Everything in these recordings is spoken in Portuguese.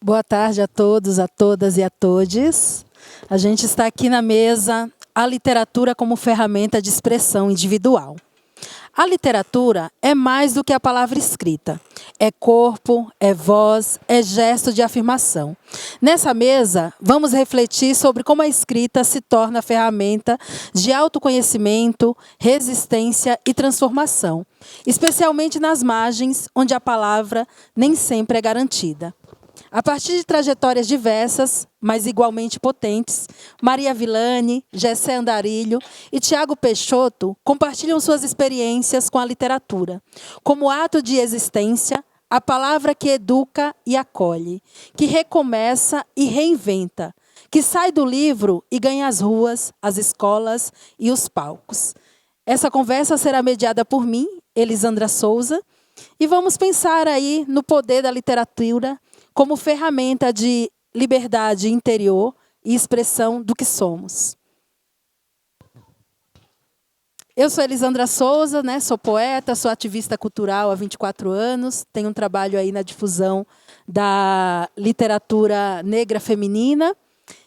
Boa tarde a todos, a todas e a todes. A gente está aqui na mesa A Literatura como Ferramenta de Expressão Individual. A literatura é mais do que a palavra escrita. É corpo, é voz, é gesto de afirmação. Nessa mesa, vamos refletir sobre como a escrita se torna ferramenta de autoconhecimento, resistência e transformação, especialmente nas margens, onde a palavra nem sempre é garantida. A partir de trajetórias diversas, mas igualmente potentes, Maria Villani, Gessé Andarilho e Tiago Peixoto compartilham suas experiências com a literatura, como ato de existência, a palavra que educa e acolhe, que recomeça e reinventa, que sai do livro e ganha as ruas, as escolas e os palcos. Essa conversa será mediada por mim, Elisandra Souza, e vamos pensar aí no poder da literatura como ferramenta de liberdade interior e expressão do que somos. Eu sou Elisandra Souza, sou poeta, sou ativista cultural há 24 anos, tenho um trabalho aí na difusão da literatura negra feminina.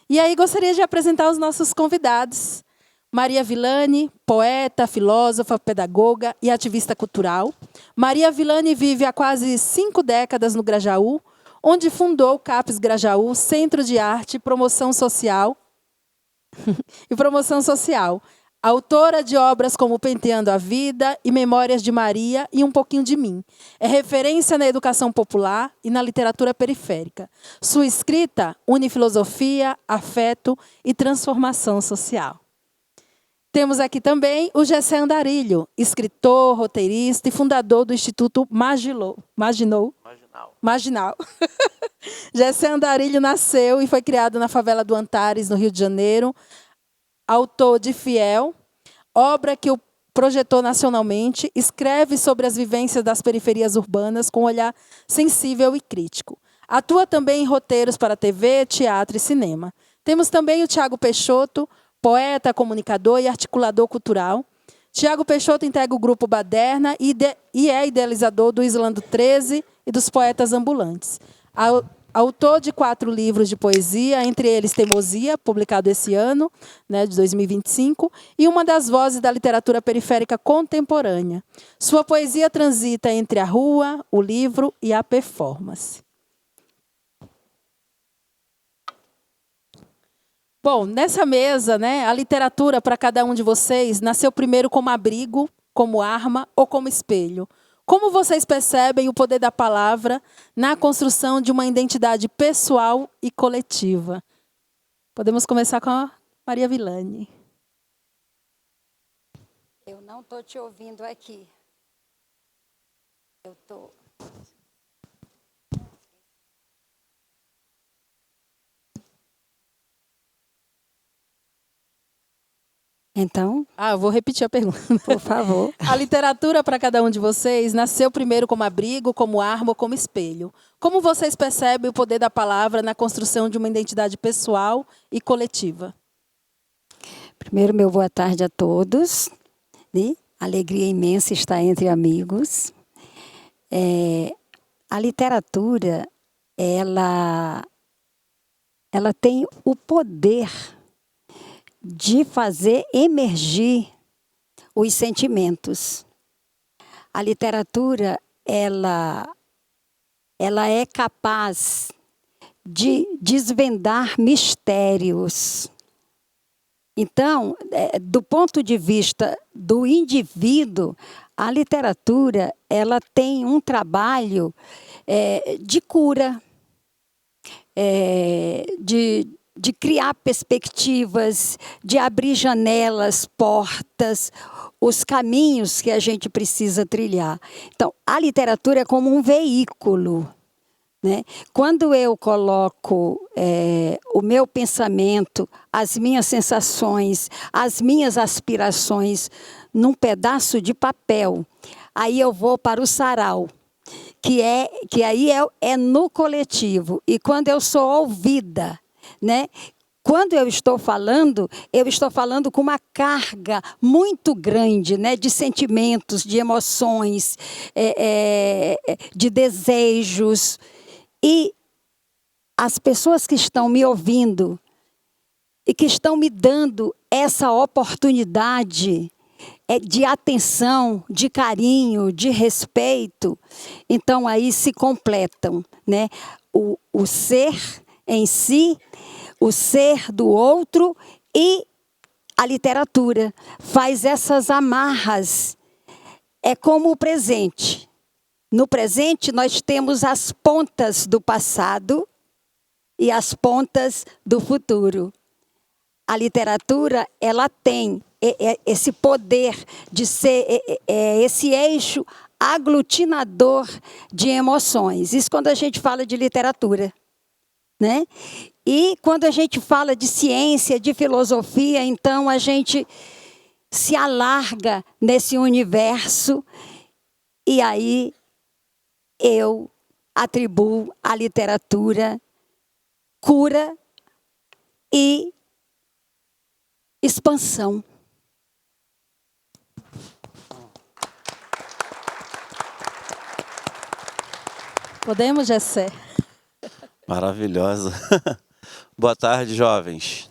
E aí gostaria de apresentar os nossos convidados. Maria Villani, poeta, filósofa, pedagoga e ativista cultural. Maria Villani vive há quase 5 décadas no Grajaú, onde fundou o CAPES Grajaú, Centro de Arte e Promoção Social. Autora de obras como Penteando a Vida e Memórias de Maria e Um Pouquinho de Mim. É referência na educação popular e na literatura periférica. Sua escrita une filosofia, afeto e transformação social. Temos aqui também o Gessé Andarilho, escritor, roteirista e fundador do Instituto Marginal. Gessé Andarilho nasceu e foi criado na favela do Antares, no Rio de Janeiro. Autor de Fiel, obra que o projetou nacionalmente, escreve sobre as vivências das periferias urbanas com um olhar sensível e crítico. Atua também em roteiros para TV, teatro e cinema. Temos também o Tiago Peixoto, poeta, comunicador e articulador cultural. Tiago Peixoto integra o grupo Baderna e é idealizador do Islando 13 e dos Poetas Ambulantes. Autor de 4 livros de poesia, entre eles Teimosia, publicado esse ano, de 2025, e uma das vozes da literatura periférica contemporânea. Sua poesia transita entre a rua, o livro e a performance. Bom, nessa mesa, a literatura para cada um de vocês nasceu primeiro como abrigo, como arma ou como espelho. Como vocês percebem o poder da palavra na construção de uma identidade pessoal e coletiva? Podemos começar com a Maria Villani. Eu não estou te ouvindo aqui. Eu estou... Então? Eu vou repetir a pergunta. Por favor. A literatura para cada um de vocês nasceu primeiro como abrigo, como arma ou como espelho. Como vocês percebem o poder da palavra na construção de uma identidade pessoal e coletiva? Primeiro, meu boa tarde a todos. Alegria imensa estar entre amigos. A literatura, ela tem o poder de fazer emergir os sentimentos. A literatura, ela é capaz de desvendar mistérios. Então, do ponto de vista do indivíduo, a literatura ela tem um trabalho de cura, de criar perspectivas, de abrir janelas, portas, os caminhos que a gente precisa trilhar. Então, a literatura é como um veículo. Quando eu coloco o meu pensamento, as minhas sensações, as minhas aspirações num pedaço de papel, aí eu vou para o sarau, que aí é no coletivo. E quando eu sou ouvida, quando eu estou falando com uma carga muito grande, de sentimentos, de emoções, de desejos. E as pessoas que estão me ouvindo e que estão me dando essa oportunidade de atenção, de carinho, de respeito, então aí se completam, né? O ser em si, o ser do outro e a literatura faz essas amarras. É como o presente. No presente nós temos as pontas do passado e as pontas do futuro. A literatura, ela tem esse poder de ser esse eixo aglutinador de emoções. Isso quando a gente fala de literatura, né? E quando a gente fala de ciência, de filosofia, então a gente se alarga nesse universo e aí eu atribuo à literatura cura e expansão. Podemos, Gessé? Maravilhosa. Boa tarde, jovens.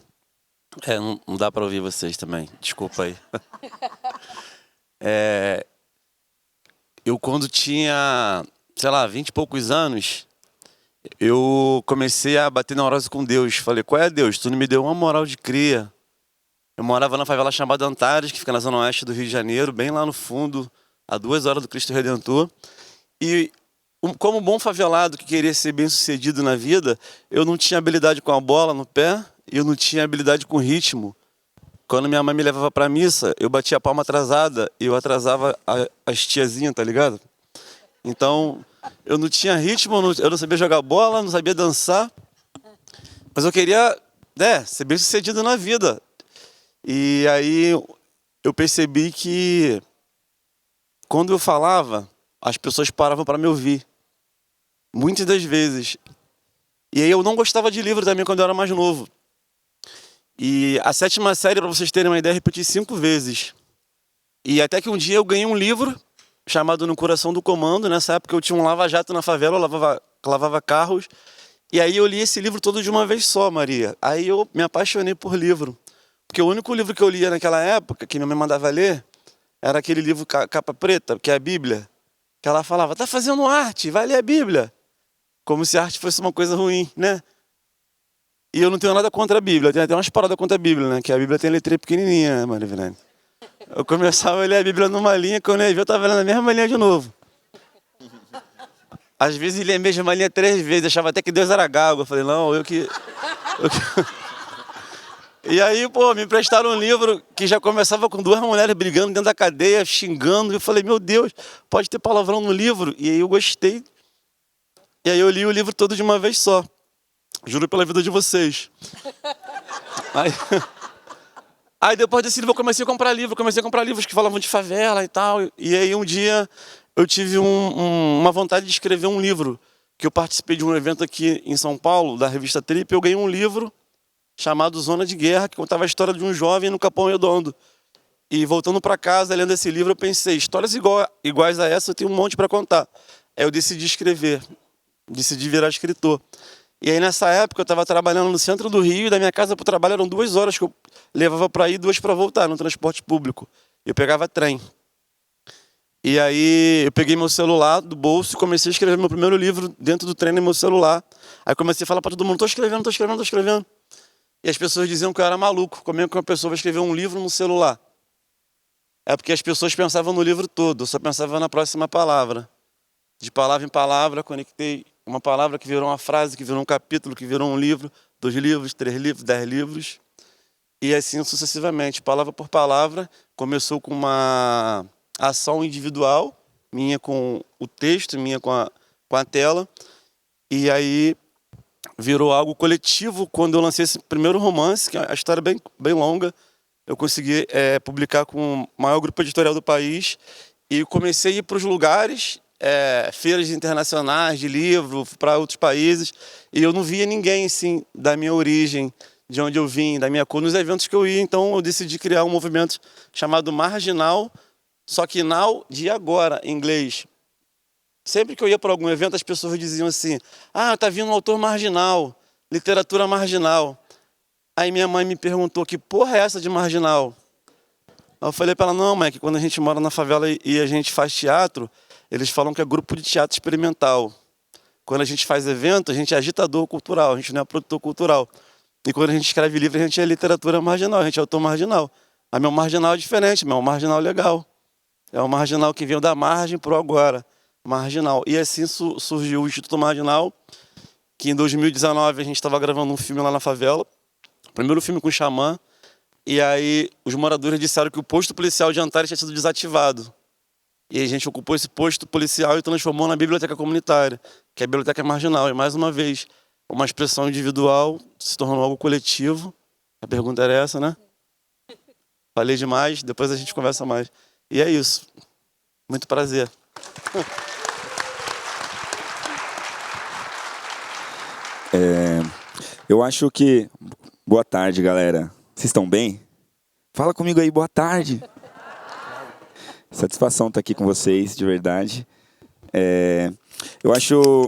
Não dá para ouvir vocês também, desculpa aí. Eu quando tinha, 20 e poucos anos, eu comecei a bater neurose com Deus. Falei, qual é, Deus? Tu não me deu uma moral de cria. Eu morava na favela chamada Antares, que fica na zona oeste do Rio de Janeiro, bem lá no fundo, a 2 horas do Cristo Redentor. E como bom favelado que queria ser bem sucedido na vida, eu não tinha habilidade com a bola no pé e eu não tinha habilidade com ritmo. Quando minha mãe me levava pra missa, eu batia a palma atrasada e eu atrasava as tiazinhas, tá ligado? Então, eu não tinha ritmo, eu não sabia jogar bola, não sabia dançar, mas eu queria ser bem sucedido na vida. E aí eu percebi que quando eu falava, as pessoas paravam para me ouvir. Muitas das vezes. E aí eu não gostava de livro também quando eu era mais novo. E a 7ª série, para vocês terem uma ideia, eu repeti 5 vezes. E até que um dia eu ganhei um livro chamado No Coração do Comando. Nessa época eu tinha um lava-jato na favela, eu lavava carros. E aí eu li esse livro todo de uma vez só, Maria. Aí eu me apaixonei por livro. Porque o único livro que eu lia naquela época, que minha mãe mandava ler, era aquele livro capa preta, que é a Bíblia. Que ela falava, tá fazendo arte, vai ler a Bíblia. Como se a arte fosse uma coisa ruim, né? E eu não tenho nada contra a Bíblia, eu tenho até umas paradas contra a Bíblia, né? Que a Bíblia tem letrinha pequenininha, né, Maria Vilene? Eu começava a ler a Bíblia numa linha, quando eu ia ver, eu estava lendo a mesma linha de novo. Às vezes lia a mesma linha 3 vezes, achava até que Deus era gago. Eu falei, não, eu que... E aí, me emprestaram um livro que já começava com 2 mulheres brigando dentro da cadeia, xingando. Eu falei, meu Deus, pode ter palavrão no livro? E aí eu gostei. E aí eu li o livro todo de uma vez só. Juro pela vida de vocês. Aí depois desse livro eu comecei a comprar livros que falavam de favela e tal. E aí um dia eu tive uma vontade de escrever um livro. Que eu participei de um evento aqui em São Paulo, da revista Trip. Eu ganhei um livro chamado Zona de Guerra, que contava a história de um jovem no Capão Redondo. E voltando para casa, lendo esse livro, eu pensei, histórias iguais a essa eu tenho um monte para contar. Aí eu decidi escrever, decidi virar escritor. E aí nessa época eu estava trabalhando no centro do Rio, e da minha casa para o trabalho eram 2 horas que eu levava para ir, 2 para voltar, no transporte público. Eu pegava trem. E aí eu peguei meu celular do bolso e comecei a escrever meu primeiro livro dentro do trem no meu celular. Aí comecei a falar para todo mundo, tô escrevendo. E as pessoas diziam que eu era maluco. Como é que uma pessoa vai escrever um livro no celular? É porque as pessoas pensavam no livro todo, eu só pensava na próxima palavra. De palavra em palavra, conectei uma palavra que virou uma frase, que virou um capítulo, que virou um livro, 2 livros, 3 livros, 10 livros. E assim sucessivamente, palavra por palavra. Começou com uma ação individual, minha com o texto, minha com a tela. E aí virou algo coletivo quando eu lancei esse primeiro romance, que é uma história bem longa. Eu consegui publicar com o maior grupo editorial do país e comecei a ir para os lugares, feiras internacionais de livro, para outros países, e eu não via ninguém assim, da minha origem, de onde eu vim, da minha cor, nos eventos que eu ia. Então eu decidi criar um movimento chamado Marginal, só que now de agora, em inglês. Sempre que eu ia para algum evento, as pessoas diziam assim, tá vindo um autor marginal. literatura marginal. Aí minha mãe me perguntou, que porra é essa de marginal? Aí eu falei para ela, não, mãe, que quando a gente mora na favela e a gente faz teatro, eles falam que é grupo de teatro experimental. Quando a gente faz evento, a gente é agitador cultural, a gente não é produtor cultural. E quando a gente escreve livro, a gente é literatura marginal, a gente é autor marginal. Mas meu marginal é diferente, meu marginal legal. É um marginal que veio da margem pro agora. Marginal. E assim surgiu o Instituto Marginal, que em 2019 a gente estava gravando um filme lá na favela. Primeiro filme com o Xamã. E aí os moradores disseram que o posto policial de Antares tinha sido desativado. E a gente ocupou esse posto policial e transformou na biblioteca comunitária, que é a biblioteca marginal. E mais uma vez, uma expressão individual se tornou algo coletivo. A pergunta era essa, né? Falei demais, depois a gente conversa mais. E é isso. Muito prazer. Eu acho que... Boa tarde, galera. Vocês estão bem? Fala comigo aí, boa tarde. Satisfação estar aqui com vocês, de verdade. Eu acho,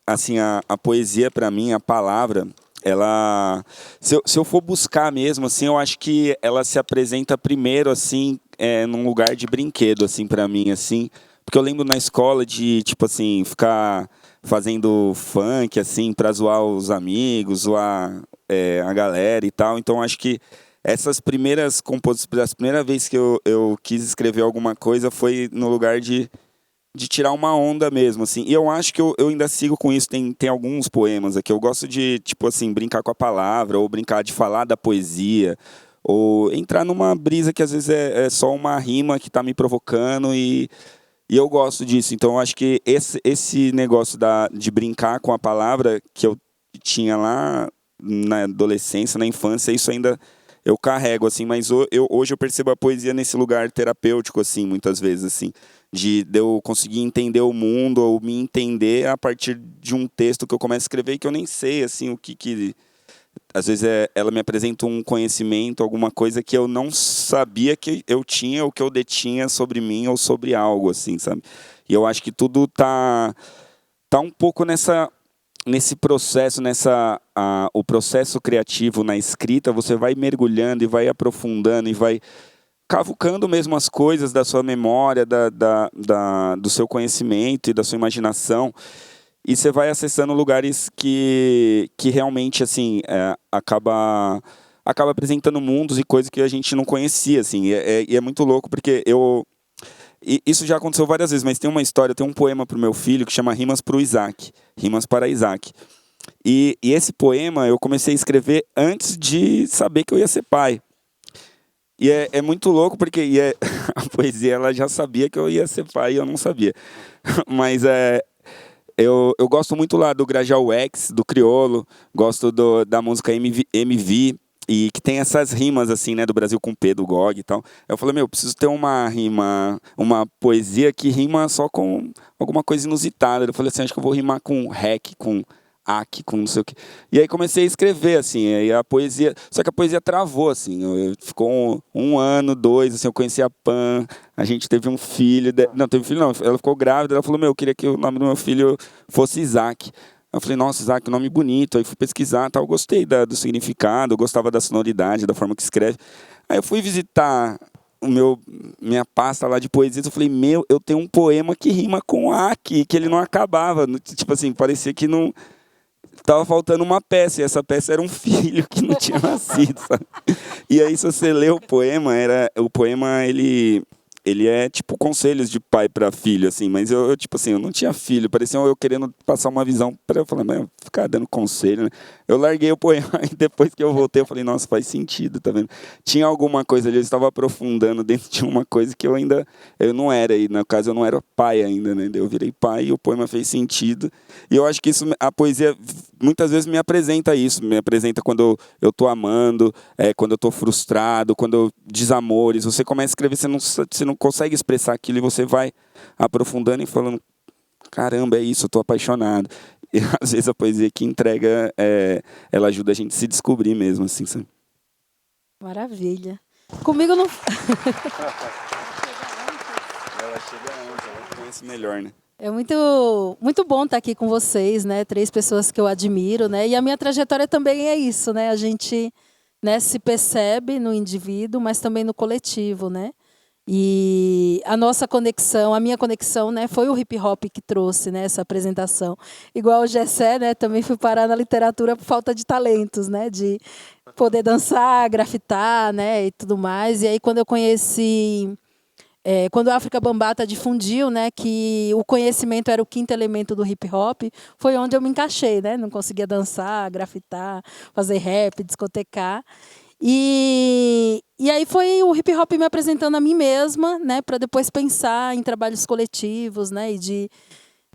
assim, a poesia, para mim, a palavra, ela... Se eu for buscar mesmo, assim, eu acho que ela se apresenta primeiro, assim, num lugar de brinquedo, assim, para mim, assim. Porque eu lembro na escola de, tipo assim, ficar fazendo funk, assim, pra zoar os amigos, zoar a galera e tal. Então, acho que essas primeiras composições, a primeira vez que eu quis escrever alguma coisa foi no lugar de tirar uma onda mesmo, assim. E eu acho que eu ainda sigo com isso. Tem alguns poemas aqui. Eu gosto de, tipo assim, brincar com a palavra, ou brincar de falar da poesia, ou entrar numa brisa que às vezes é só uma rima que está me provocando e eu gosto disso. Então, eu acho que esse negócio de brincar com a palavra que eu tinha lá na adolescência, na infância, isso ainda eu carrego, assim. Mas hoje eu percebo a poesia nesse lugar terapêutico, assim, muitas vezes, assim. De eu conseguir entender o mundo ou me entender a partir de um texto que eu começo a escrever e que eu nem sei, assim, o que às vezes ela me apresenta um conhecimento, alguma coisa que eu não sabia que eu tinha ou que eu detinha sobre mim ou sobre algo, assim, sabe? E eu acho que tudo tá um pouco nesse processo, o processo criativo na escrita, você vai mergulhando e vai aprofundando e vai cavucando mesmo as coisas da sua memória, do seu conhecimento e da sua imaginação. E você vai acessando lugares que realmente, assim, acaba apresentando mundos e coisas que a gente não conhecia, assim. E é muito louco, porque isso já aconteceu várias vezes, mas tem uma história, tem um poema para o meu filho que chama Rimas para o Isaac. Rimas para Isaac. E esse poema eu comecei a escrever antes de saber que eu ia ser pai. E é muito louco, porque a poesia ela já sabia que eu ia ser pai e eu não sabia. Mas eu gosto muito lá do Grajaú X, do Criolo, gosto da música MV, e que tem essas rimas, assim, né, do Brasil com P, do GOG e tal. Eu falei, eu preciso ter uma rima, uma poesia que rima só com alguma coisa inusitada. Eu falei assim, acho que eu vou rimar com REC, com AC, com não sei o quê. E aí comecei a escrever, assim, aí a poesia... Só que a poesia travou, assim, ficou um ano, 2, assim, eu conheci a Pan, a gente teve um filho... Não, teve filho não, ela ficou grávida, ela falou, eu queria que o nome do meu filho fosse Isaac. Eu falei, nossa, Isaac, nome bonito. Aí fui pesquisar, tal, gostei do significado, eu gostava da sonoridade, da forma que escreve. Aí eu fui visitar minha pasta lá de poesias, eu falei, eu tenho um poema que rima com AC, que ele não acabava. Tipo assim, parecia que não... Tava faltando uma peça, e essa peça era um filho que não tinha nascido, sabe? E aí, se você lê o poema, ele é tipo conselhos de pai para filho, assim, mas eu tipo assim, eu não tinha filho, parecia eu querendo passar uma visão para eu falar, ficar dando conselho, né? Eu larguei o poema e depois que eu voltei, eu falei, nossa, faz sentido, tá vendo? Tinha alguma coisa ali, eu estava aprofundando dentro de uma coisa que eu não era, e no caso eu não era pai ainda, né? Eu virei pai e o poema fez sentido. E eu acho que a poesia muitas vezes me apresenta isso, me apresenta quando eu tô amando, quando eu tô frustrado, quando desamores, você começa a escrever, você não consegue expressar aquilo e você vai aprofundando e falando, caramba, é isso, eu tô apaixonado. E às vezes a poesia que entrega, ela ajuda a gente a se descobrir mesmo, assim, sabe? Maravilha. Comigo não... Ela chega antes, ela conhece melhor, né? É muito bom estar aqui com vocês, né? 3 pessoas que eu admiro, né? E a minha trajetória também é isso, né? A gente, né, se percebe no indivíduo, mas também no coletivo, né? E a nossa conexão, a minha conexão, né, foi o hip hop que trouxe, né, essa apresentação. Igual o Gessé, né, também fui parar na literatura por falta de talentos, né, de poder dançar, grafitar, né, e tudo mais. E aí quando eu conheci, quando a África Bambata difundiu, né, que o conhecimento era o 5º elemento do hip hop, foi onde eu me encaixei, né, não conseguia dançar, grafitar, fazer rap, discotecar. E aí foi o hip hop me apresentando a mim mesma, né, para depois pensar em trabalhos coletivos, né, e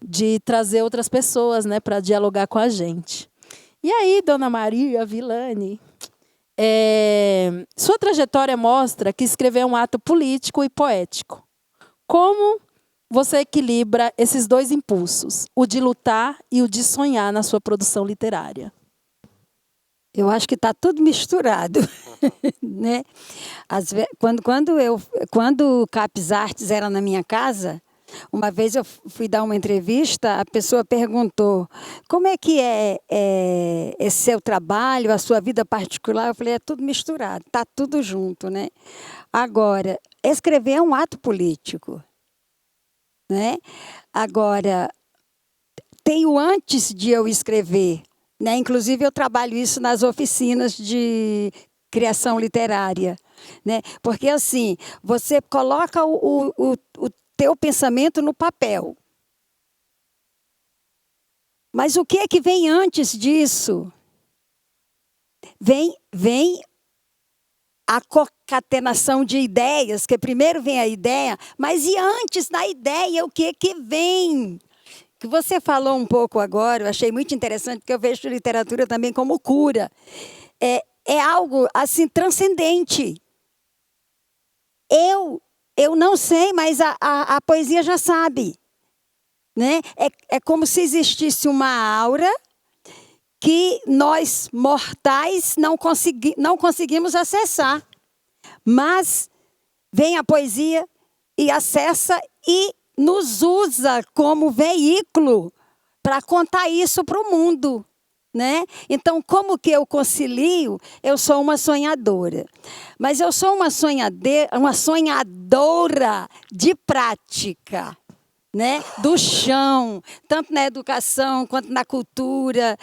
de trazer outras pessoas, né, para dialogar com a gente. E aí, Dona Maria Villani, sua trajetória mostra que escrever é um ato político e poético. Como você equilibra esses 2 impulsos, o de lutar e o de sonhar na sua produção literária? Eu acho que está tudo misturado, né? Quando o Capes Artes era na minha casa, uma vez eu fui dar uma entrevista, a pessoa perguntou como é que é esse seu trabalho, a sua vida particular. Eu falei, é tudo misturado, está tudo junto, né? Agora, escrever é um ato político, né? Agora, tem o antes de eu escrever, né? Inclusive, eu trabalho isso nas oficinas de criação literária, né? Porque, assim, você coloca o teu pensamento no papel. Mas o que é que vem antes disso? Vem a concatenação de ideias, que primeiro vem a ideia, mas e antes da ideia, o que é que vem? Que você falou um pouco agora, eu achei muito interessante, porque eu vejo literatura também como cura. É algo, assim, transcendente. Eu não sei, mas a poesia já sabe. Né? É como se existisse uma aura que nós, mortais, não conseguimos acessar. Mas vem a poesia e acessa e nos usa como veículo para contar isso para o mundo, né? Então, como que eu concilio? Eu sou uma sonhadora. Mas eu sou uma sonhadora de prática, né? Do chão, tanto na educação quanto na cultura,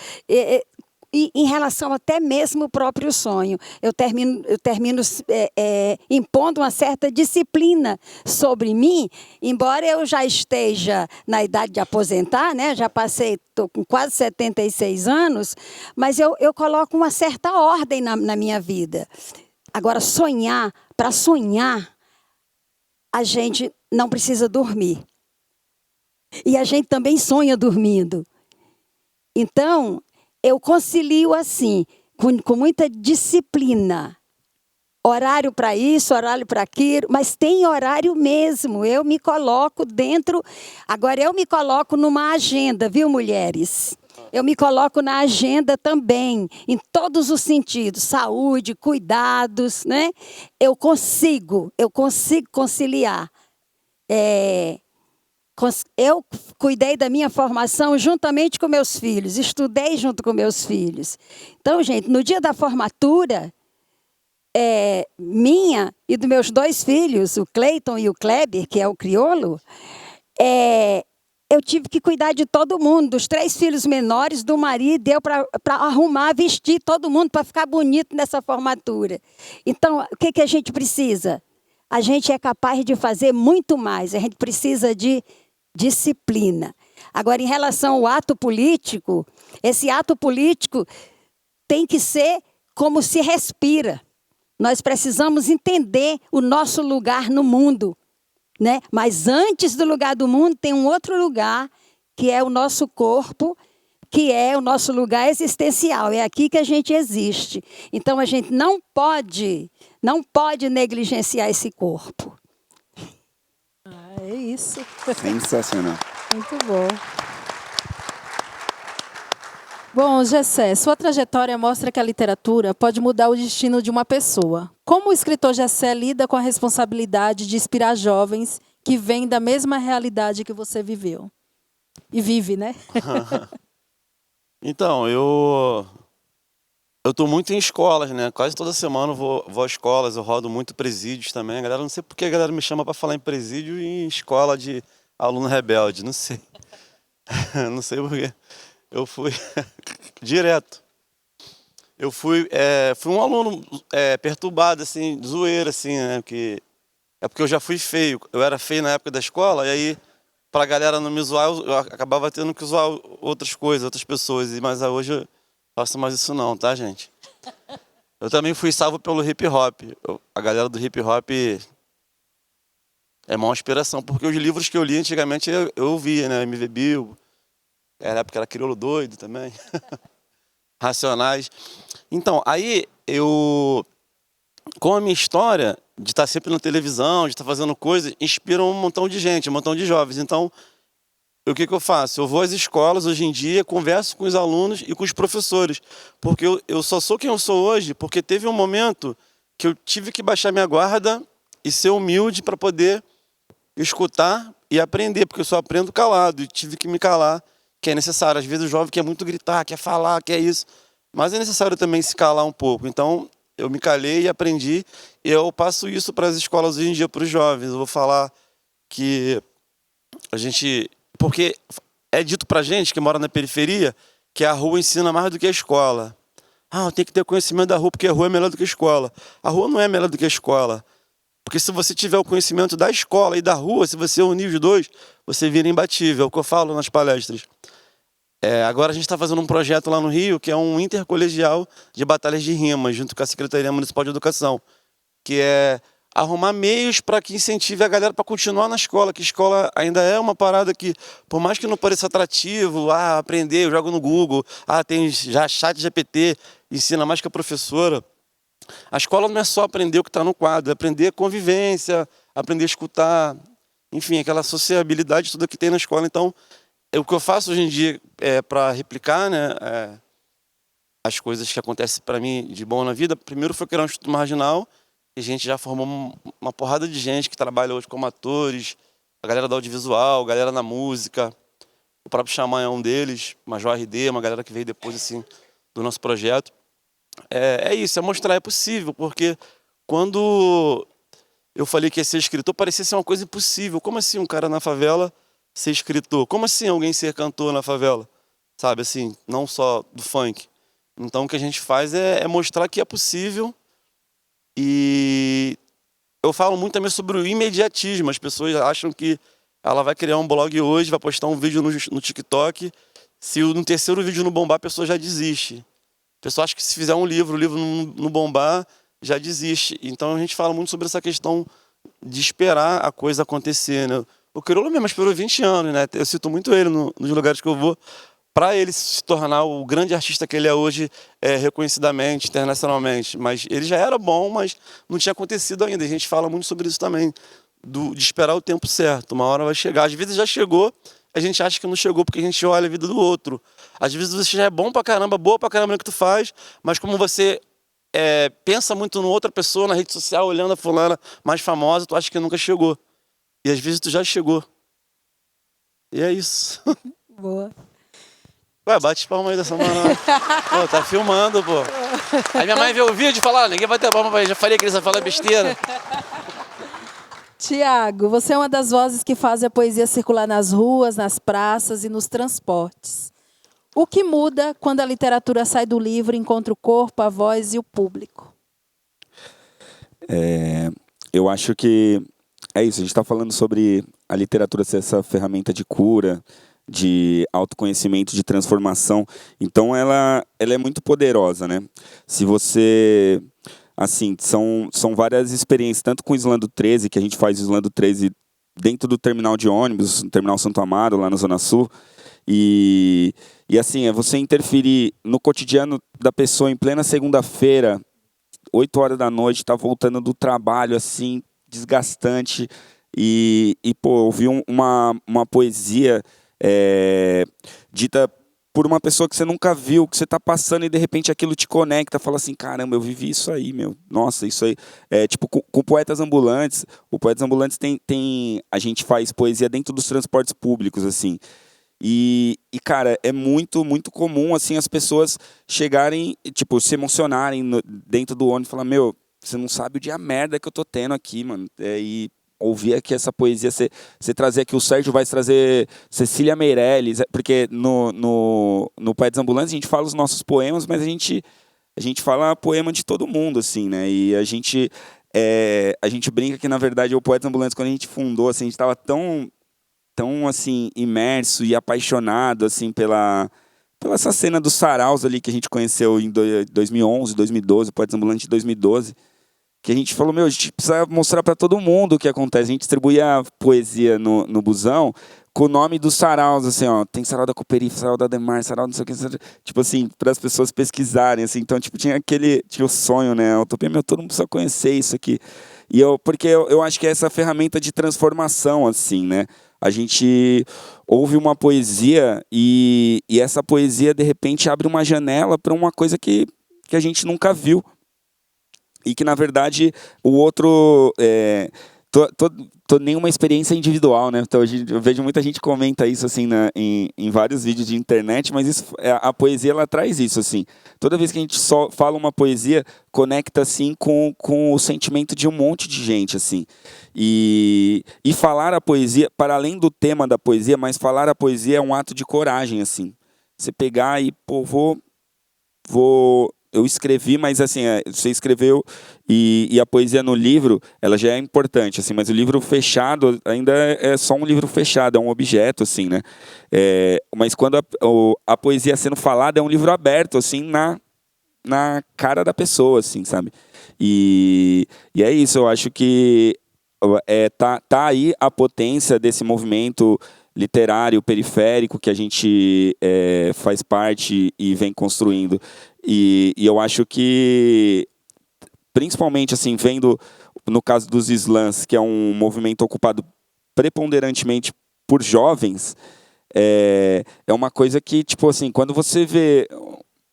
e em relação até mesmo ao próprio sonho. Eu termino impondo uma certa disciplina sobre mim, embora eu já esteja na idade de aposentar, né? Já passei, estou com quase 76 anos, mas eu coloco uma certa ordem na minha vida. Agora, para sonhar, a gente não precisa dormir. E a gente também sonha dormindo. Então, eu concilio assim, com muita disciplina. Horário para isso, horário para aquilo, mas tem horário mesmo. Eu me coloco dentro. Agora, eu me coloco numa agenda, viu, mulheres? Eu me coloco na agenda também, em todos os sentidos, saúde, cuidados, né? Eu consigo conciliar. Eu cuidei da minha formação juntamente com meus filhos, estudei junto com meus filhos. Então, gente, no dia da formatura, minha e dos meus 2 filhos, o Cleiton e o Kleber, que é o crioulo, eu tive que cuidar de todo mundo, dos 3 filhos menores, do marido, deu para arrumar, vestir todo mundo para ficar bonito nessa formatura. Então, o que a gente precisa? A gente é capaz de fazer muito mais, a gente precisa de disciplina. Agora, em relação ao ato político, esse ato político tem que ser como se respira. Nós precisamos entender o nosso lugar no mundo, né? Mas antes do lugar do mundo tem um outro lugar, que é o nosso corpo, que é o nosso lugar existencial. É aqui que a gente existe. Então, a gente não pode negligenciar esse corpo. É isso. Sensacional. Muito bom. Bom, Gessé, sua trajetória mostra que a literatura pode mudar o destino de uma pessoa. Como o escritor Gessé lida com a responsabilidade de inspirar jovens que vêm da mesma realidade que você viveu? E vive, né? Então, eu tô muito em escolas, né? Quase toda semana eu vou a escolas, eu rodo muito presídios também. A galera, não sei por que a galera me chama para falar em presídio e em escola de aluno rebelde, não sei. Não sei por quê. Eu fui direto. Eu fui um aluno perturbado, assim, zoeiro, assim, né? É porque eu já fui feio. Eu era feio na época da escola, e aí, pra galera não me zoar, eu acabava tendo que zoar outras coisas, outras pessoas. Mas hoje eu faço mais isso não, tá, gente? Eu também fui salvo pelo hip hop. A galera do hip hop é uma inspiração, porque os livros que eu li antigamente eu ouvia, né? MV Bill, na época era Crioulo Doido também. Racionais. Então, aí com a minha história de estar sempre na televisão, de estar fazendo coisas, inspira um montão de gente, um montão de jovens. Então, o que eu faço? Eu vou às escolas hoje em dia, converso com os alunos e com os professores, porque eu só sou quem eu sou hoje, porque teve um momento que eu tive que baixar minha guarda e ser humilde para poder escutar e aprender, porque eu só aprendo calado e tive que me calar, que é necessário. Às vezes o jovem quer muito gritar, quer falar, quer isso, mas é necessário também se calar um pouco. Então, eu me calei e aprendi, e eu passo isso para as escolas hoje em dia, para os jovens. Eu vou falar que a gente... Porque é dito pra gente que mora na periferia que a rua ensina mais do que a escola. Ah, eu tenho que ter conhecimento da rua porque a rua é melhor do que a escola. A rua não é melhor do que a escola. Porque se você tiver o conhecimento da escola e da rua, se você unir os dois, você vira imbatível. É o que eu falo nas palestras. Agora a gente está fazendo um projeto lá no Rio, que é um intercolegial de batalhas de rimas, junto com a Secretaria Municipal de Educação, que é arrumar meios para que incentive a galera para continuar na escola, que escola ainda é uma parada que, por mais que não pareça atrativo, aprender, eu jogo no Google, tem já chat GPT, ensina mais que a professora. A escola não é só aprender o que está no quadro, é aprender convivência, aprender a escutar, enfim, aquela sociabilidade toda que tem na escola. Então, o que eu faço hoje em dia para replicar, né, as coisas que acontecem para mim de bom na vida, primeiro foi criar um Instituto Marginal, e a gente já formou uma porrada de gente que trabalha hoje como atores, a galera do audiovisual, a galera na música, o próprio Xamã é um deles, Major RD, uma galera que veio depois assim, do nosso projeto. É isso, é mostrar, é possível, porque quando eu falei que ia ser escritor, parecia ser uma coisa impossível. Como assim um cara na favela ser escritor? Como assim alguém ser cantor na favela? Sabe, assim, não só do funk. Então o que a gente faz é mostrar que é possível. E eu falo muito também sobre o imediatismo. As pessoas acham que ela vai criar um blog hoje, vai postar um vídeo no TikTok. Se no terceiro vídeo não bombar, a pessoa já desiste. A pessoa acha que se fizer um livro, o livro não bombar, já desiste. Então a gente fala muito sobre essa questão de esperar a coisa acontecer, né? O Crioulo mesmo esperou 20 anos, né? Eu cito muito ele nos lugares que eu vou, para ele se tornar o grande artista que ele é hoje, reconhecidamente, internacionalmente. Mas ele já era bom, mas não tinha acontecido ainda. A gente fala muito sobre isso também, de esperar o tempo certo. Uma hora vai chegar. Às vezes já chegou, a gente acha que não chegou porque a gente olha a vida do outro. Às vezes você já é bom pra caramba, boa pra caramba no que tu faz, mas como você pensa muito em outra pessoa na rede social, olhando a fulana mais famosa, tu acha que nunca chegou. E às vezes tu já chegou. E é isso. Boa. Ué, bate palma aí dessa mano. Pô, tá filmando, pô. Aí minha mãe vê o vídeo e fala, ninguém vai ter palma pra ele. Já falei que eles vão falar besteira. Tiago, você é uma das vozes que fazem a poesia circular nas ruas, nas praças e nos transportes. O que muda quando a literatura sai do livro e encontra o corpo, a voz e o público? Eu acho que é isso. A gente está falando sobre a literatura ser essa ferramenta de cura, de autoconhecimento, de transformação. Então, ela é muito poderosa, né? Se você... Assim, são várias experiências, tanto com o Islando 13, que a gente faz o Islando 13 dentro do terminal de ônibus, no terminal Santo Amaro, lá na Zona Sul. E assim, é você interferir no cotidiano da pessoa em plena segunda-feira, 8 horas da noite, tá voltando do trabalho, assim, desgastante. E pô, ouvir uma poesia dita por uma pessoa que você nunca viu, que você está passando e de repente aquilo te conecta, fala assim, caramba, eu vivi isso aí, meu. Nossa, isso aí. Tipo, com Poetas Ambulantes, o Poetas Ambulantes a gente faz poesia dentro dos transportes públicos, assim. Cara, é muito, muito comum, assim, as pessoas chegarem, tipo, se emocionarem dentro do ônibus e falar, meu, você não sabe o dia merda que eu tô tendo aqui, mano. E ouvir aqui essa poesia, você trazer aqui, o Sérgio vai trazer Cecília Meirelles, porque no Poetas Ambulantes a gente fala os nossos poemas, mas a gente fala poema de todo mundo, assim, né? E a gente brinca que, na verdade, o Poetas Ambulantes, quando a gente fundou, assim, a gente estava tão assim, imerso e apaixonado, assim, pela essa cena dos saraus ali que a gente conheceu em 2011, 2012, Poetas Ambulantes de 2012, que a gente falou, meu, a gente precisa mostrar para todo mundo o que acontece. A gente distribuía poesia no busão com o nome dos saraus, assim, ó, tem sarau da Cooperife, sarau da Ademar, sarau não sei o que, tipo assim, para as pessoas pesquisarem, assim. Então, tipo, tinha o sonho, né, a utopia, meu, todo mundo precisa conhecer isso aqui. Porque eu acho que é essa ferramenta de transformação, assim, né? A gente ouve uma poesia e essa poesia, de repente, abre uma janela para uma coisa que a gente nunca viu. E que, na verdade, o outro... tô nenhuma experiência individual, né? Então, eu vejo muita gente comenta isso, assim, em vários vídeos de internet, mas isso, a poesia, ela traz isso, assim. Toda vez que a gente só fala uma poesia, conecta, assim, com o sentimento de um monte de gente, assim. E falar a poesia, para além do tema da poesia, mas falar a poesia é um ato de coragem, assim. Você pegar e, pô, eu escrevi, mas assim, você escreveu e a poesia no livro, ela já é importante, assim, mas o livro fechado ainda é só um livro fechado, é um objeto, assim, né? Mas quando a poesia sendo falada é um livro aberto, assim, na cara da pessoa, assim, sabe? E é isso, eu acho que tá aí a potência desse movimento literário periférico que a gente faz parte e vem construindo. E eu acho que, principalmente assim, vendo no caso dos slams, que é um movimento ocupado preponderantemente por jovens, é uma coisa que, tipo assim, quando você vê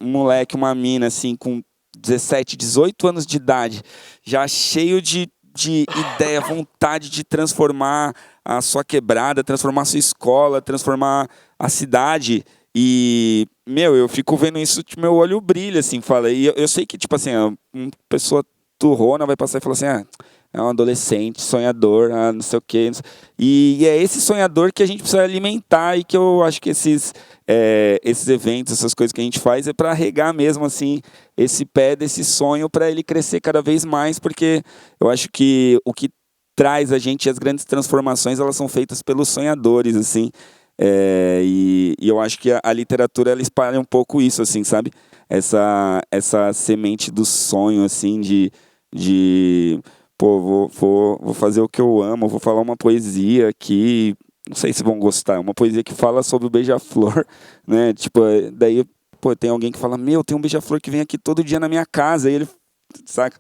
um moleque, uma mina, assim, com 17, 18 anos de idade, já cheio de ideia, vontade de transformar a sua quebrada, transformar a sua escola, transformar a cidade. E, meu, eu fico vendo isso, tipo, meu olho brilha, assim, fala. E eu sei que, tipo assim, uma pessoa turrona vai passar e falar assim, é um adolescente, sonhador, não sei o quê. E é esse sonhador que a gente precisa alimentar e que eu acho que esses eventos, essas coisas que a gente faz é para regar mesmo, assim, esse pé desse sonho para ele crescer cada vez mais, porque eu acho que o que traz a gente, as grandes transformações, elas são feitas pelos sonhadores, assim. E eu acho que a literatura, ela espalha um pouco isso, assim, sabe? Essa semente do sonho, assim, de pô, vou fazer o que eu amo, vou falar uma poesia aqui, não sei se vão gostar, uma poesia que fala sobre o beija-flor, né? Tipo, daí, pô, tem alguém que fala, meu, tem um beija-flor que vem aqui todo dia na minha casa, e ele, saca?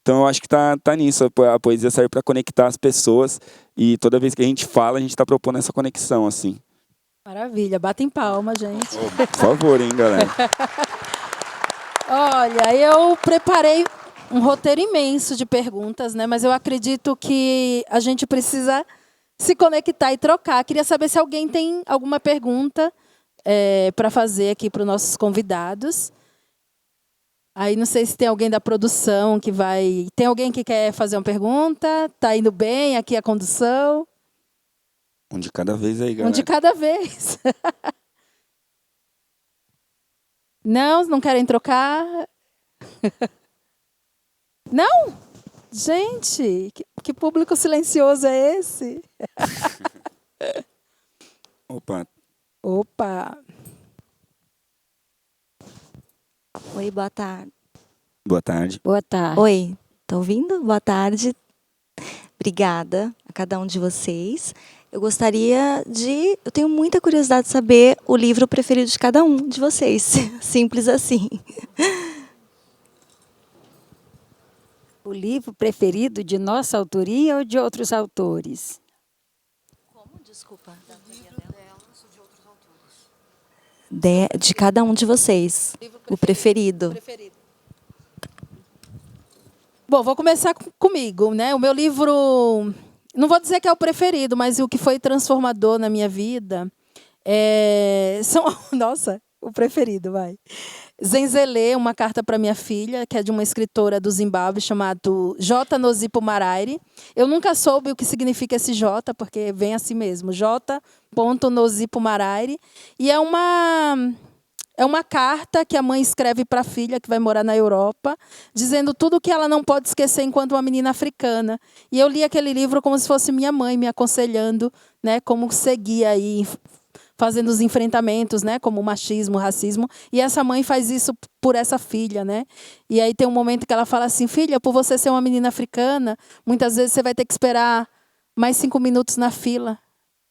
Então eu acho que tá nisso, a poesia serve para conectar as pessoas, e toda vez que a gente fala, a gente tá propondo essa conexão, assim. Maravilha, batem palma, gente. Por favor, hein, galera. Olha, eu preparei um roteiro imenso de perguntas, né? Mas eu acredito que a gente precisa se conectar e trocar. Queria saber se alguém tem alguma pergunta para fazer aqui para os nossos convidados. Aí não sei se tem alguém da produção que vai... Tem alguém que quer fazer uma pergunta? Está indo bem aqui a condução? Um de cada vez aí, galera. Um de cada vez. Não querem trocar? Não? Gente, que público silencioso é esse? Opa. Oi, boa tarde. Boa tarde. Boa tarde. Oi, tá ouvindo? Boa tarde. Obrigada a cada um de vocês. Eu tenho muita curiosidade de saber o livro preferido de cada um de vocês. Simples assim. O livro preferido de nossa autoria ou de outros autores? Como? Desculpa. De cada um de vocês. O preferido. Bom, vou começar comigo, né? O meu livro, não vou dizer que é o preferido, mas o que foi transformador na minha vida Nossa, o preferido, vai. Zenzele, uma carta para minha filha, que é de uma escritora do Zimbábue, chamado J. Nozipo Maraire. Eu nunca soube o que significa esse J, porque vem assim mesmo, J. Nozipo Maraire. E é uma carta que a mãe escreve para a filha, que vai morar na Europa, dizendo tudo o que ela não pode esquecer enquanto uma menina africana. E eu li aquele livro como se fosse minha mãe me aconselhando, né, como seguir aí, fazendo os enfrentamentos, né, como o machismo, o racismo. E essa mãe faz isso por essa filha, né? E aí tem um momento que ela fala assim, filha, por você ser uma menina africana, muitas vezes você vai ter que esperar mais 5 minutos na fila,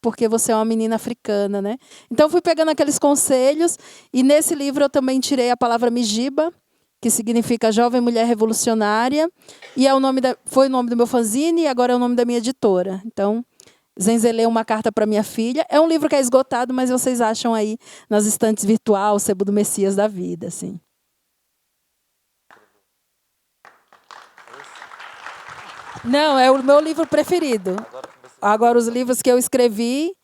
porque você é uma menina africana, né? Então, eu fui pegando aqueles conselhos, e nesse livro eu também tirei a palavra Mijiba, que significa Jovem Mulher Revolucionária, e foi o nome do meu fanzine, e agora é o nome da minha editora. Então, Zenzele, uma carta para minha filha. É um livro que é esgotado, mas vocês acham aí nas estantes virtual, o Sebo do Messias da vida, assim. Não, é o meu livro preferido. Agora, os livros que eu escrevi,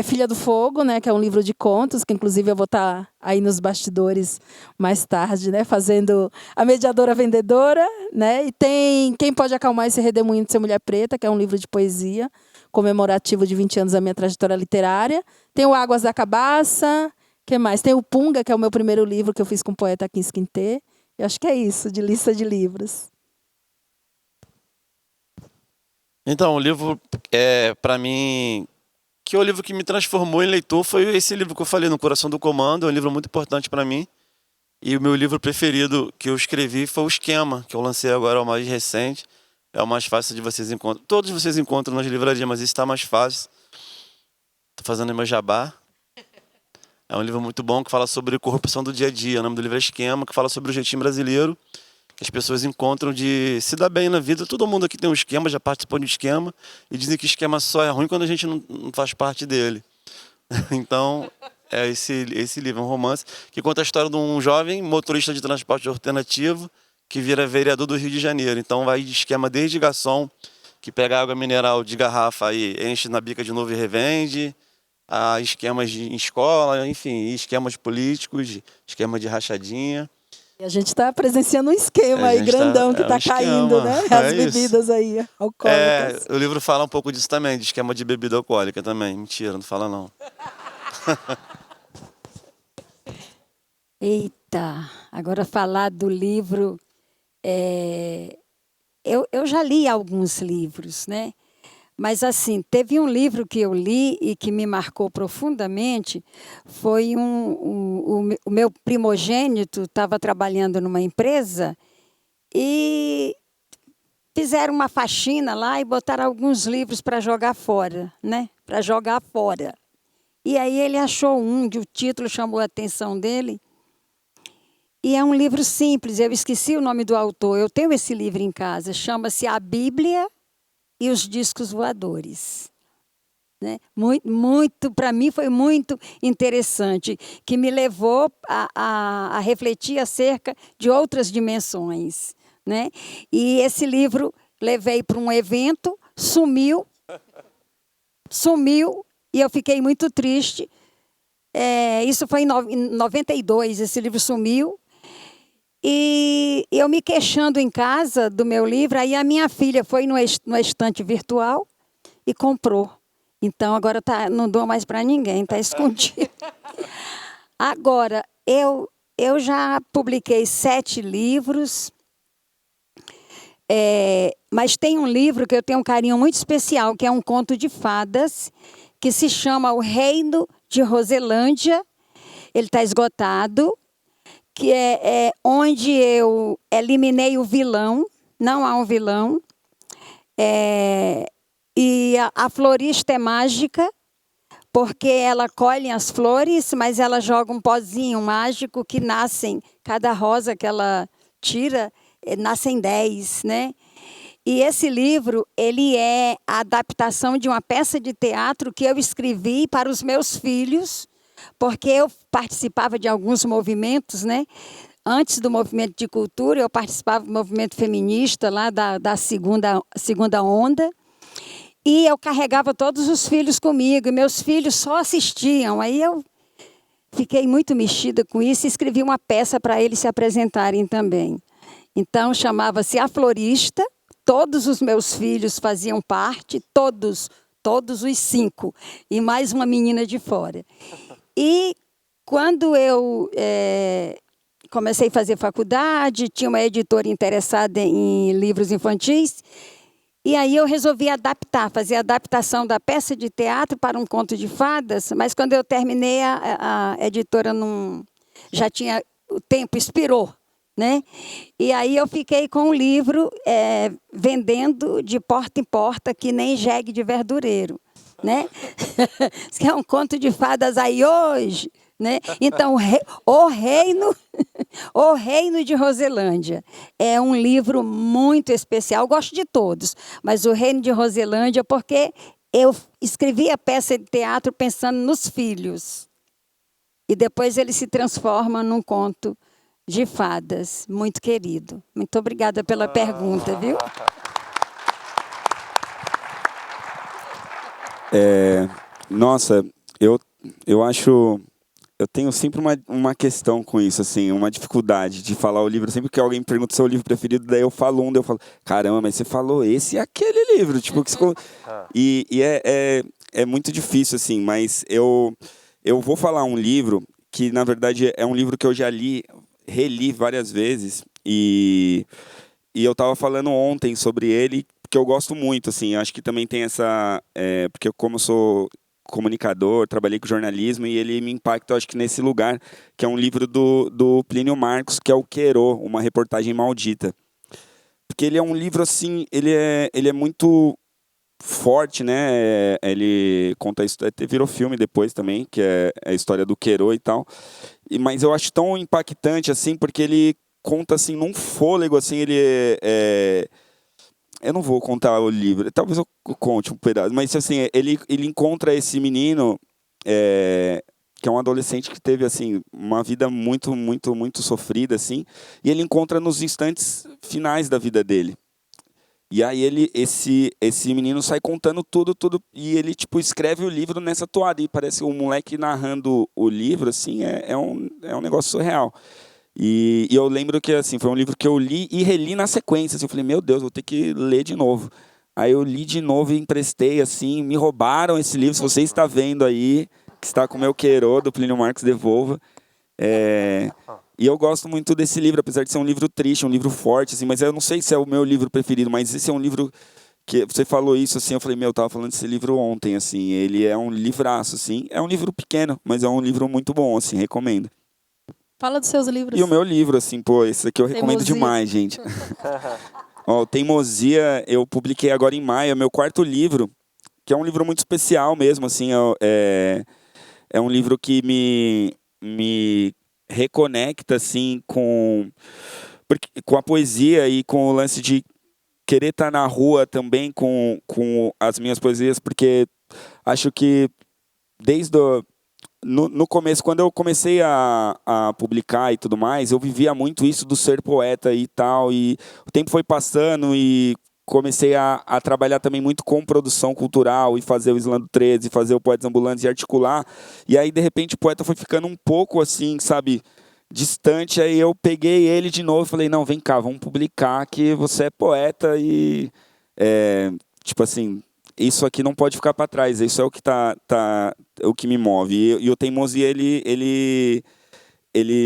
Filha do Fogo, né, que é um livro de contos, que inclusive eu vou estar aí nos bastidores mais tarde, né, fazendo a mediadora vendedora, né, e tem Quem Pode Acalmar Esse Redemoinho de Ser Mulher Preta, que é um livro de poesia comemorativo de 20 anos da minha trajetória literária. Tem o Águas da Cabaça, que mais? Tem o Punga, que é o meu primeiro livro que eu fiz com o poeta Akins Quintê. Eu acho que é isso, de lista de livros. Então, o livro, para mim, que o livro que me transformou em leitor foi esse livro que eu falei, No Coração do Comando. É um livro muito importante para mim. E o meu livro preferido que eu escrevi foi o Esquema, que eu lancei agora, é o mais recente. É o mais fácil de vocês encontrar. Todos vocês encontram nas livrarias, mas esse está mais fácil. Estou fazendo meu jabá. É um livro muito bom que fala sobre corrupção do dia a dia. O nome do livro é Esquema, que fala sobre o jeitinho brasileiro que as pessoas encontram de se dar bem na vida. Todo mundo aqui tem um esquema, já participou de um esquema, e dizem que esquema só é ruim quando a gente não faz parte dele. Então, é esse livro, um romance, que conta a história de um jovem motorista de transporte alternativo que vira vereador do Rio de Janeiro. Então, vai de esquema desde garçom, que pega água mineral de garrafa e enche na bica de novo e revende, a esquemas em escola, enfim, esquemas políticos, esquema de rachadinha. E a gente está presenciando um esquema aí grandão que está caindo, né? As bebidas aí, alcoólicas. O livro fala um pouco disso também, de esquema de bebida alcoólica também. Mentira, não fala não. Eita, agora falar do livro... Eu já li alguns livros, né? Mas, assim, teve um livro que eu li e que me marcou profundamente, foi o meu primogênito estava trabalhando numa empresa e fizeram uma faxina lá e botaram alguns livros para jogar fora, né? Para jogar fora. E aí ele achou o título chamou a atenção dele, e é um livro simples, eu esqueci o nome do autor, eu tenho esse livro em casa, chama-se A Bíblia e os Discos Voadores. Né? Muito, para mim foi muito interessante, que me levou a refletir acerca de outras dimensões. Né? E esse livro levei para um evento, sumiu, e eu fiquei muito triste. Isso foi em 92, esse livro sumiu. E eu me queixando em casa do meu livro, aí a minha filha foi no estante virtual e comprou. Então, agora não dou mais para ninguém, está escondido. Agora, eu já publiquei 7 livros, mas tem um livro que eu tenho um carinho muito especial, que é um conto de fadas, que se chama O Reino de Roselândia. Ele está esgotado, que é onde eu eliminei o vilão, não há um vilão, e a florista é mágica, porque ela colhe as flores, mas ela joga um pozinho mágico que nascem, cada rosa que ela tira, nascem 10, né? E esse livro, ele é a adaptação de uma peça de teatro que eu escrevi para os meus filhos, porque eu participava de alguns movimentos, né? Antes do movimento de cultura, eu participava do movimento feminista lá da segunda onda. E eu carregava todos os filhos comigo, e meus filhos só assistiam. Aí eu fiquei muito mexida com isso e escrevi uma peça para eles se apresentarem também. Então, chamava-se A Florista. Todos os meus filhos faziam parte, todos os 5, e mais uma menina de fora. E quando eu comecei a fazer faculdade, tinha uma editora interessada em livros infantis, e aí eu resolvi fazer a adaptação da peça de teatro para um conto de fadas, mas quando eu terminei, a editora não, já tinha, o tempo expirou, né? E aí eu fiquei com o livro vendendo de porta em porta, que nem jegue de verdureiro, né? Que é um conto de fadas aí hoje, né? Então, o Reino de Roselândia é um livro muito especial. Eu gosto de todos, mas o Reino de Roselândia, porque eu escrevi a peça de teatro pensando nos filhos. E depois ele se transforma num conto de fadas, muito querido. Muito obrigada pela pergunta, viu? Nossa, eu acho... Eu tenho sempre uma questão com isso, assim, uma dificuldade de falar o livro. Sempre que alguém me pergunta seu livro preferido, daí eu falo daí eu falo, caramba, mas você falou esse e aquele livro. Tipo, que você... E é muito difícil, assim, mas eu vou falar um livro que, na verdade, é um livro que eu já reli várias vezes. E eu estava falando ontem sobre ele, porque eu gosto muito, assim, acho que também tem essa... porque como eu sou comunicador, trabalhei com jornalismo e ele me impacta, eu acho que nesse lugar, que é um livro do Plínio Marcos, que é o Querô, uma reportagem maldita. Porque ele é um livro, assim, ele é muito forte, né? Ele conta isso, virou filme depois também, que é a história do Querô e tal. Mas eu acho tão impactante, assim, porque ele conta, assim, num fôlego, assim, ele eu não vou contar o livro, talvez eu conte um pedaço, mas assim, ele encontra esse menino, que é um adolescente que teve assim, uma vida muito, muito, muito sofrida, assim, e ele encontra nos instantes finais da vida dele. E aí esse menino sai contando tudo, e ele tipo, escreve o livro nessa toada, e parece um moleque narrando o livro, assim, é um negócio surreal. E eu lembro que assim, foi um livro que eu li e reli na sequência. Assim, eu falei, meu Deus, vou ter que ler de novo. Aí eu li de novo e emprestei, assim, me roubaram esse livro. Se você está vendo aí, que está com o meu Querô, do Plínio Marcos, devolva. E eu gosto muito desse livro, apesar de ser um livro triste, um livro forte, assim, mas eu não sei se é o meu livro preferido, mas esse é um livro que você falou isso, assim, eu falei, eu tava falando desse livro ontem, assim, ele é um livraço, assim, é um livro pequeno, mas é um livro muito bom, assim, recomendo. Fala dos seus livros. E o meu livro, assim, pô, esse aqui eu recomendo demais, gente. Ó, Teimosia, eu publiquei agora em maio, é meu 4º livro, que é um livro muito especial mesmo, assim, é um livro que me reconecta, assim, com a poesia e com o lance de querer estar na rua também com as minhas poesias, porque acho que desde no começo, quando eu comecei a publicar e tudo mais, eu vivia muito isso do ser poeta e tal, e o tempo foi passando e comecei a trabalhar também muito com produção cultural e fazer o Islã do 13, fazer o Poetas Ambulantes e articular, e aí de repente o poeta foi ficando um pouco assim, sabe, distante, aí eu peguei ele de novo e falei, não, vem cá, vamos publicar que você é poeta e, tipo assim, isso aqui não pode ficar para trás, isso é o que o que me move. E o Teimosia, ele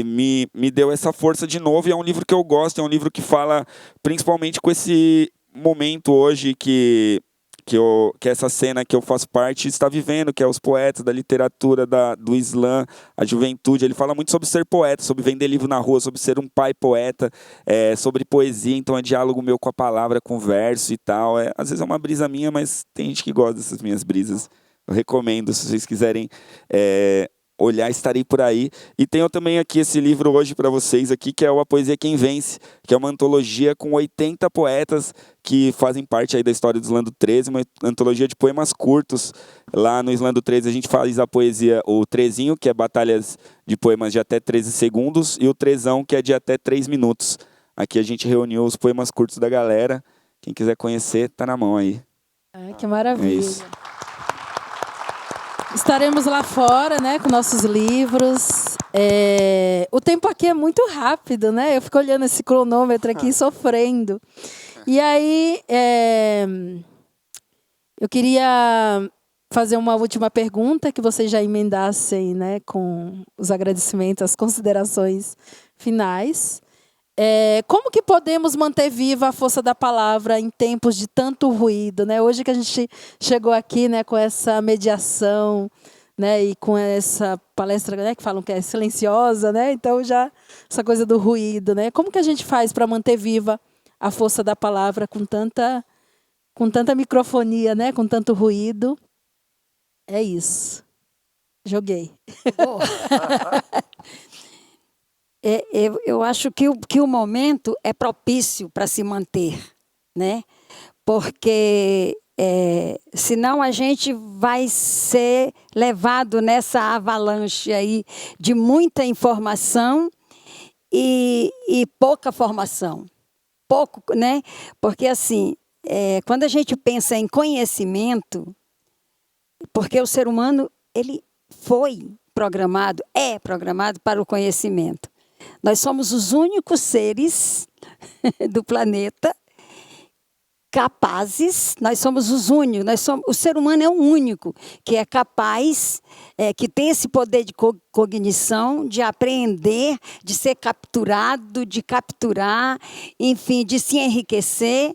me deu essa força de novo, e é um livro que eu gosto, é um livro que fala principalmente com esse momento hoje que essa cena que eu faço parte está vivendo, que é os poetas da literatura do Islã, a juventude. Ele fala muito sobre ser poeta, sobre vender livro na rua, sobre ser um pai poeta, sobre poesia, então é diálogo meu com a palavra, com o verso e tal. Às vezes é uma brisa minha, mas tem gente que gosta dessas minhas brisas. Eu recomendo, se vocês quiserem olhar, estarei por aí. E tenho também aqui esse livro hoje para vocês aqui, que é o A Poesia Quem Vence, que é uma antologia com 80 poetas que fazem parte aí da história do Islã do 13, uma antologia de poemas curtos. Lá no Islã do 13 a gente faz a poesia, o trezinho, que é batalhas de poemas de até 13 segundos, e o trezão, que é de até 3 minutos. Aqui a gente reuniu os poemas curtos da galera. Quem quiser conhecer, tá na mão aí. Ai, que É maravilha. isso. Estaremos lá fora, né, com nossos livros. O tempo aqui é muito rápido, né? Eu fico olhando esse cronômetro aqui, sofrendo. E aí, eu queria fazer uma última pergunta, que vocês já emendassem, né, com os agradecimentos, as considerações finais. Como que podemos manter viva a força da palavra em tempos de tanto ruído, né? Hoje que a gente chegou aqui, né, com essa mediação, né, e com essa palestra, né, que falam que é silenciosa, né? Então já essa coisa do ruído, né? Como que a gente faz para manter viva a força da palavra com tanta microfonia, né, com tanto ruído? É isso. Joguei. Bom, eu acho que o momento é propício para se manter, né? Porque senão a gente vai ser levado nessa avalanche aí de muita informação e pouca formação. Pouco, né? Porque assim, quando a gente pensa em conhecimento, porque o ser humano ele é programado para o conhecimento. Nós somos os únicos seres do planeta capazes, nós somos os únicos, o ser humano é o único que é capaz, que tem esse poder de cognição, de apreender, de ser capturado, de capturar, enfim, de se enriquecer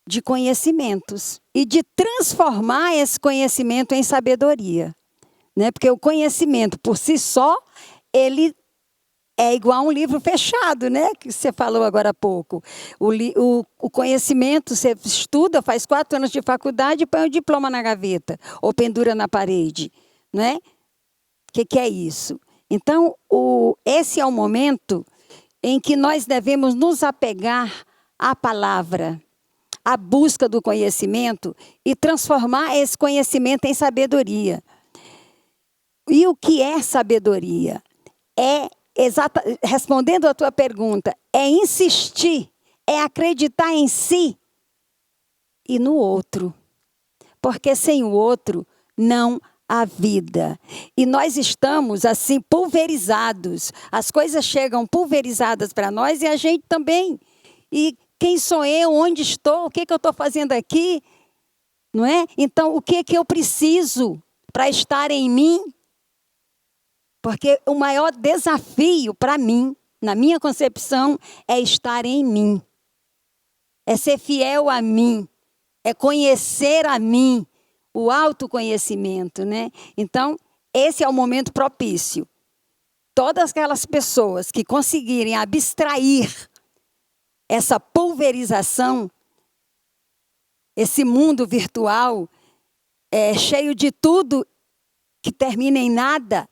de conhecimentos e de transformar esse conhecimento em sabedoria, né? Porque o conhecimento por si só, ele é igual a um livro fechado, né? Que você falou agora há pouco. O conhecimento, você estuda, faz 4 anos de faculdade e põe o diploma na gaveta ou pendura na parede, né? O que é isso? Então, esse é o momento em que nós devemos nos apegar à palavra, à busca do conhecimento e transformar esse conhecimento em sabedoria. E o que é sabedoria? Respondendo à tua pergunta, é insistir, é acreditar em si e no outro. Porque sem o outro não há vida. E nós estamos assim pulverizados. As coisas chegam pulverizadas para nós e a gente também. E quem sou eu? Onde estou? O que eu estou fazendo aqui? Não é? Então, o que eu preciso para estar em mim? Porque o maior desafio para mim, na minha concepção, é estar em mim. É ser fiel a mim. É conhecer a mim. O autoconhecimento, né? Então, esse é o momento propício. Todas aquelas pessoas que conseguirem abstrair essa pulverização, esse mundo virtual, cheio de tudo que termina em nada,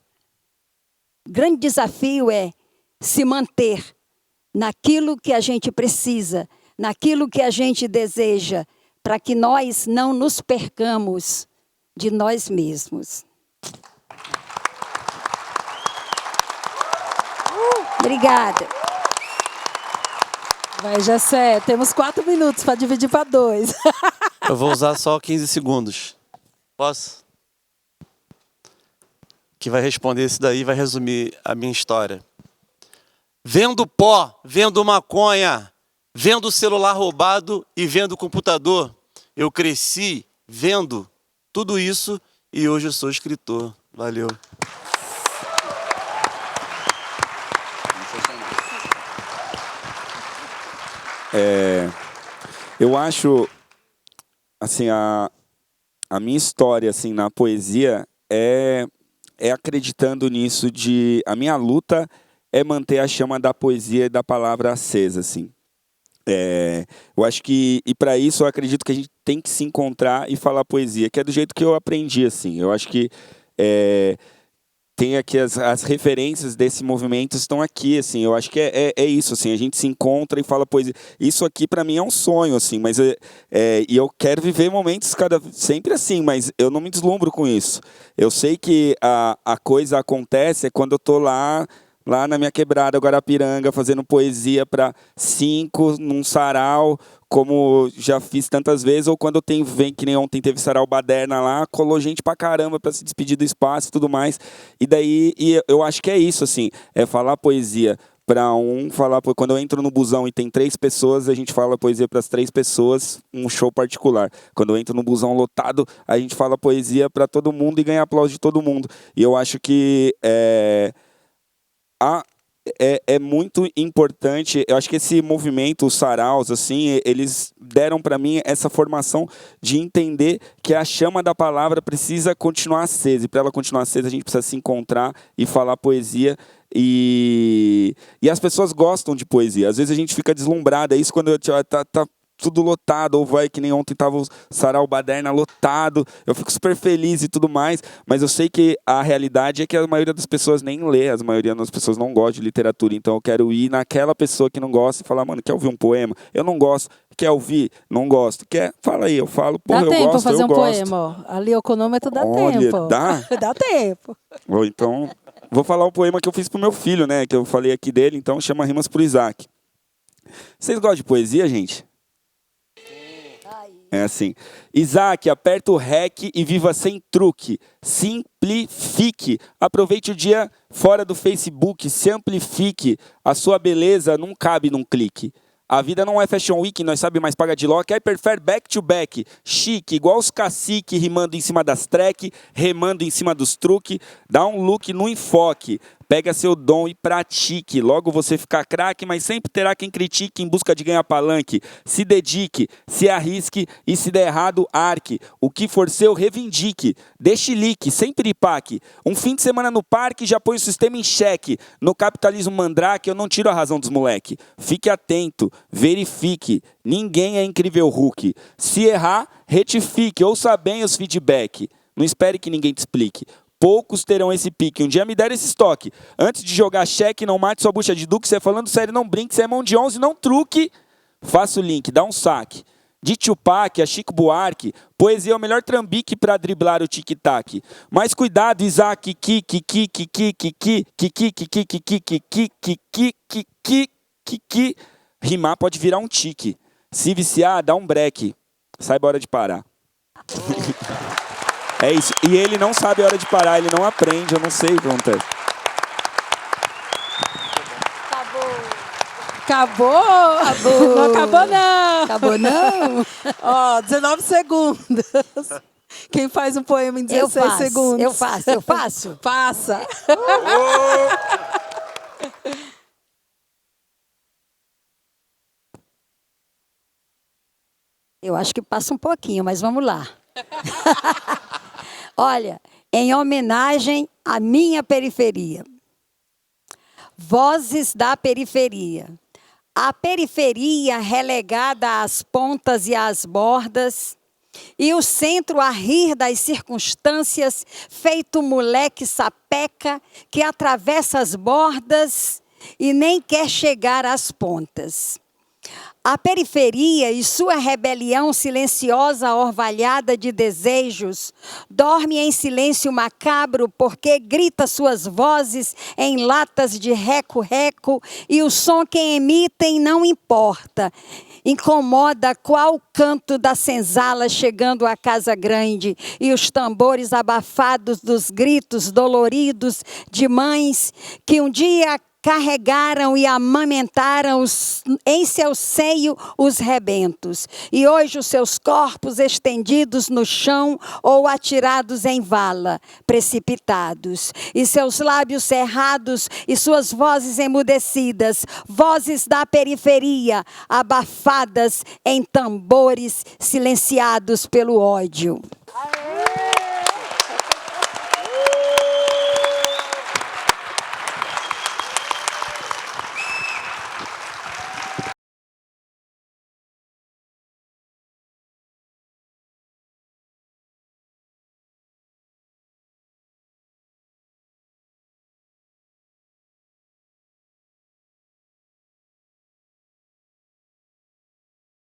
o grande desafio é se manter naquilo que a gente precisa, naquilo que a gente deseja, para que nós não nos percamos de nós mesmos. Obrigada. Vai, Jessé, temos 4 minutos para dividir para 2. Eu vou usar só 15 segundos. Posso? Que vai responder esse daí, vai resumir a minha história. Vendo pó, vendo maconha, vendo celular roubado e vendo computador, eu cresci vendo tudo isso e hoje eu sou escritor. Valeu. Eu acho, assim, a minha história, assim, na poesia é acreditando nisso a minha luta é manter a chama da poesia e da palavra acesa, assim. Eu acho que, e para isso eu acredito que a gente tem que se encontrar e falar poesia, que é do jeito que eu aprendi, assim. Eu acho que tem aqui as referências desse movimento estão aqui, assim. Eu acho que é isso, assim. A gente se encontra e fala poesia. Isso aqui para mim é um sonho, assim. Mas e eu quero viver momentos sempre assim, mas eu não me deslumbro com isso. Eu sei que a coisa acontece quando eu tô lá lá na minha quebrada, Guarapiranga, fazendo poesia para 5 num sarau, como já fiz tantas vezes, ou quando vem, que nem ontem teve sarau Baderna lá, colou gente pra caramba para se despedir do espaço e tudo mais. E daí, eu acho que é isso, assim, é falar poesia para quando eu entro no busão e tem 3 pessoas, a gente fala poesia para as 3 pessoas, um show particular. Quando eu entro no busão lotado, a gente fala poesia para todo mundo e ganha aplauso de todo mundo. E eu acho que é muito importante. Eu acho que esse movimento, os saraus, assim, eles deram para mim essa formação de entender que a chama da palavra precisa continuar acesa. E para ela continuar acesa, a gente precisa se encontrar e falar poesia. E as pessoas gostam de poesia. Às vezes a gente fica deslumbrado. É isso quando tá tudo lotado, ou vai que nem ontem tava o sarau Baderna lotado, eu fico super feliz e tudo mais, mas eu sei que a realidade é que a maioria das pessoas nem lê, a maioria das pessoas não gosta de literatura, então eu quero ir naquela pessoa que não gosta e falar, mano, quer ouvir um poema? Eu não gosto. Quer ouvir? Não gosto. Quer? Fala aí, eu falo, porra, eu gosto, eu gosto. Dá tempo fazer um poema, ó. Ali o cronômetro dá tempo. Dá? Dá tempo. Ou então, vou falar um poema que eu fiz pro meu filho, né, que eu falei aqui dele, então chama Rimas pro Isaac. Vocês gostam de poesia, gente? É assim. Isaac, aperta o REC e viva sem truque. Simplifique. Aproveite o dia fora do Facebook. Se amplifique. A sua beleza não cabe num clique. A vida não é Fashion Week, nós sabe mais paga de lock. Aí prefere back to back. Chique, igual os cacique, rimando em cima das track, remando em cima dos truque. Dá um look no enfoque. Pega seu dom e pratique. Logo você ficar craque, mas sempre terá quem critique em busca de ganhar palanque. Se dedique, se arrisque e se der errado, arque. O que for seu, reivindique. Deixe lique, sempre paque. Um fim de semana no parque já põe o sistema em xeque. No capitalismo mandrake eu não tiro a razão dos moleque. Fique atento, verifique. Ninguém é incrível Hulk. Se errar, retifique. Ouça bem os feedback. Não espere que ninguém te explique. Poucos terão esse pique. Um dia me deram esse estoque. Antes de jogar cheque, não mate sua bucha de duque. Você é falando sério, não brinque. Você é mão de 11, não truque. Faça o link, dá um saque. De Tupac a Chico Buarque, poesia é o melhor trambique para driblar o tic-tac. Mas cuidado, Isaac, rimar pode virar um tique. Se viciar, dá um break. Saiba a hora de parar. É isso. E ele não sabe a hora de parar, ele não aprende, eu não sei o que acontece. Acabou? Acabou. Não acabou, não. Acabou, não? Ó, 19 segundos. Quem faz um poema em 16 segundos? Eu faço. Faça. Eu acho que passa um pouquinho, mas vamos lá. Olha, em homenagem à minha periferia. Vozes da periferia. A periferia relegada às pontas e às bordas, e o centro a rir das circunstâncias, feito moleque sapeca que atravessa as bordas e nem quer chegar às pontas. A periferia e sua rebelião silenciosa orvalhada de desejos dorme em silêncio macabro porque grita suas vozes em latas de reco-reco e o som que emitem não importa. Incomoda qual canto da senzala chegando à casa grande e os tambores abafados dos gritos doloridos de mães que um dia carregaram e amamentaram em seu seio os rebentos. E hoje os seus corpos estendidos no chão ou atirados em vala, precipitados. E seus lábios cerrados e suas vozes emudecidas, vozes da periferia, abafadas em tambores silenciados pelo ódio.